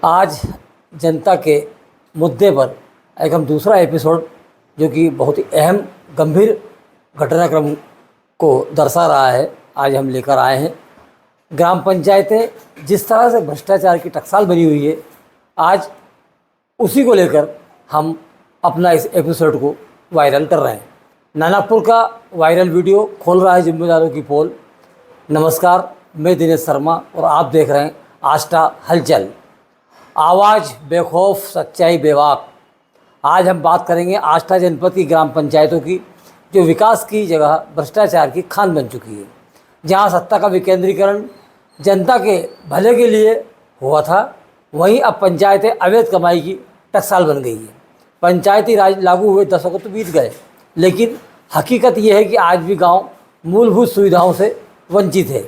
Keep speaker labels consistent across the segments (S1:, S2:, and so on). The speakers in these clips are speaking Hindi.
S1: आज जनता के मुद्दे पर एक हम दूसरा एपिसोड जो कि बहुत ही अहम गंभीर घटनाक्रम को दर्शा रहा है, आज हम लेकर आए हैं। ग्राम पंचायतें जिस तरह से भ्रष्टाचार की टकसाल बनी हुई है, आज उसी को लेकर हम अपना इस एपिसोड को वायरल कर रहे हैं। नानापुर का वायरल वीडियो खोल रहा है जिम्मेदारों की पोल। नमस्कार, मैं दिनेश शर्मा और आप देख रहे हैं आस्था हलचल। आवाज़ बेखौफ, सच्चाई बेबाक। आज हम बात करेंगे आस्था जनपद की ग्राम पंचायतों की, जो विकास की जगह भ्रष्टाचार की खान बन चुकी है। जहां सत्ता का विकेंद्रीकरण जनता के भले के लिए हुआ था, वहीं अब पंचायतें अवैध कमाई की टकसाल बन गई है। पंचायती राज लागू हुए दशकों तो बीत गए, लेकिन हकीकत यह है कि आज भी गांव मूलभूत सुविधाओं से वंचित है।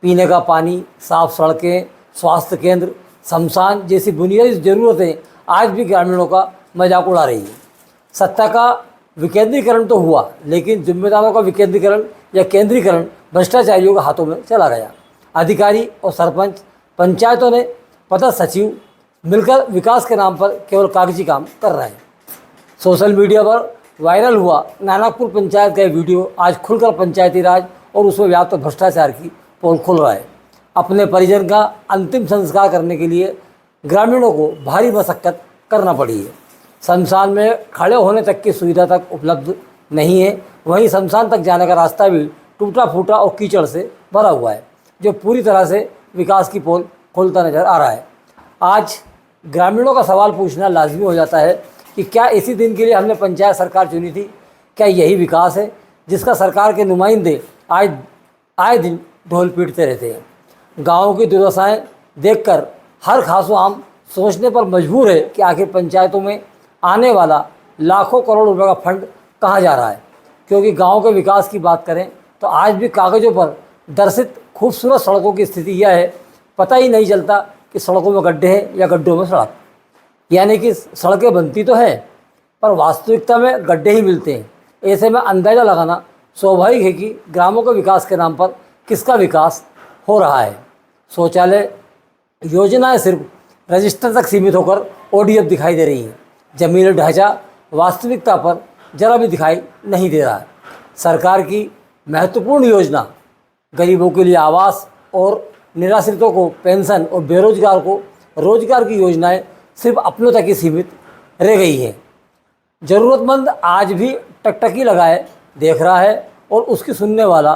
S1: पीने का पानी, साफ सड़कें, स्वास्थ्य केंद्र, शमशान जैसी बुनियादी ज़रूरतें आज भी ग्रामीणों का मजाक उड़ा रही है। सत्ता का विकेंद्रीकरण तो हुआ, लेकिन जिम्मेदारों का विकेंद्रीकरण या केंद्रीकरण भ्रष्टाचारियों के हाथों में चला गया। अधिकारी और सरपंच, पंचायतों ने पदस्थ सचिव मिलकर विकास के नाम पर केवल कागजी काम कर रहे हैं। सोशल मीडिया पर वायरल हुआ नानापुर पंचायत का वीडियो आज खुलकर पंचायती राज और उसमें व्याप्त भ्रष्टाचार की पोल खोल रहा है। अपने परिजन का अंतिम संस्कार करने के लिए ग्रामीणों को भारी मशक्कत करना पड़ी है। शमशान में खड़े होने तक की सुविधा तक उपलब्ध नहीं है। वहीं शमशान तक जाने का रास्ता भी टूटा फूटा और कीचड़ से भरा हुआ है, जो पूरी तरह से विकास की पोल खोलता नजर आ रहा है। आज ग्रामीणों का सवाल पूछना लाजमी हो जाता है कि क्या इसी दिन के लिए हमने पंचायत सरकार चुनी थी? क्या यही विकास है जिसका सरकार के नुमाइंदे आज आए दिन ढोल पीटते रहते हैं? गाँव की दुर्दशाएं देखकर हर खासो आम सोचने पर मजबूर है कि आखिर पंचायतों में आने वाला लाखों करोड़ रुपए का फंड कहाँ जा रहा है। क्योंकि गांव के विकास की बात करें तो आज भी कागज़ों पर दर्शित खूबसूरत सड़कों की स्थिति यह है, पता ही नहीं चलता कि सड़कों में गड्ढे हैं या गड्ढों में सड़क। यानी कि सड़कें बनती तो हैं, पर वास्तविकता में गड्ढे ही मिलते हैं। ऐसे में अंदाज़ा लगाना स्वाभाविक है कि ग्रामों के विकास के नाम पर किसका विकास हो रहा है। शौचालय योजनाएं सिर्फ रजिस्टर तक सीमित होकर ओडीएफ दिखाई दे रही हैं। जमीनी ढांचा वास्तविकता पर जरा भी दिखाई नहीं दे रहा है। सरकार की महत्वपूर्ण योजना गरीबों के लिए आवास और निराश्रितों को पेंशन और बेरोजगार को रोजगार की योजनाएं सिर्फ अपनों तक ही सीमित रह गई हैं। ज़रूरतमंद आज भी टकटकी लगाए देख रहा है और उसकी सुनने वाला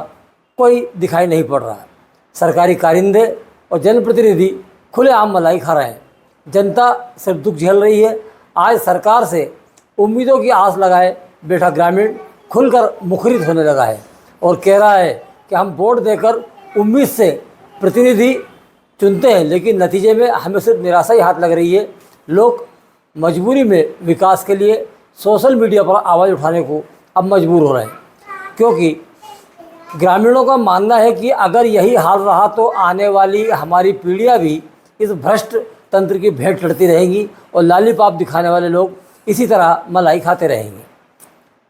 S1: कोई दिखाई नहीं पड़ रहा है। सरकारी कारिंदे और जनप्रतिनिधि खुलेआम मलाई खा रहे हैं। जनता सिर्फ दुख झेल रही है। आज सरकार से उम्मीदों की आस लगाए बैठा ग्रामीण खुलकर मुखरित होने लगा है और कह रहा है कि हम वोट देकर उम्मीद से प्रतिनिधि चुनते हैं, लेकिन नतीजे में हमें सिर्फ निराशा ही हाथ लग रही है। लोग मजबूरी में विकास के लिए सोशल मीडिया पर आवाज़ उठाने को अब मजबूर हो रहे हैं, क्योंकि ग्रामीणों का मानना है कि अगर यही हाल रहा तो आने वाली हमारी पीढ़ियां भी इस भ्रष्ट तंत्र की भेंट चढ़ती रहेंगी और लालीपाप दिखाने वाले लोग इसी तरह मलाई खाते रहेंगे।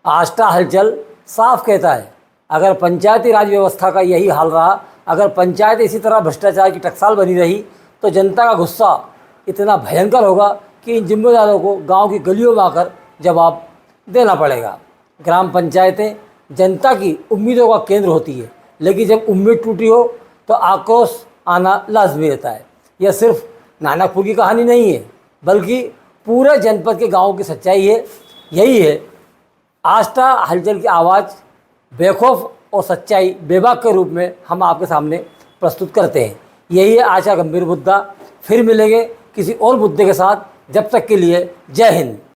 S1: आस्था हलचल साफ कहता है, अगर पंचायती राज व्यवस्था का यही हाल रहा, अगर पंचायत इसी तरह भ्रष्टाचार की टकसाल बनी रही, तो जनता का गुस्सा इतना भयंकर होगा कि इन जिम्मेदारों को गाँव की गलियों में आकर जवाब देना पड़ेगा। ग्राम पंचायतें जनता की उम्मीदों का केंद्र होती है, लेकिन जब उम्मीद टूटी हो तो आक्रोश आना लाजमी रहता है। यह सिर्फ नानापुर की कहानी नहीं है, बल्कि पूरे जनपद के गांवों की सच्चाई है। यही है आस्था हलचल की आवाज़ बेखौफ और सच्चाई बेबाक के रूप में हम आपके सामने प्रस्तुत करते हैं। यही है आज का गंभीर मुद्दा। फिर मिलेंगे किसी और मुद्दे के साथ। जब तक के लिए जय हिंद।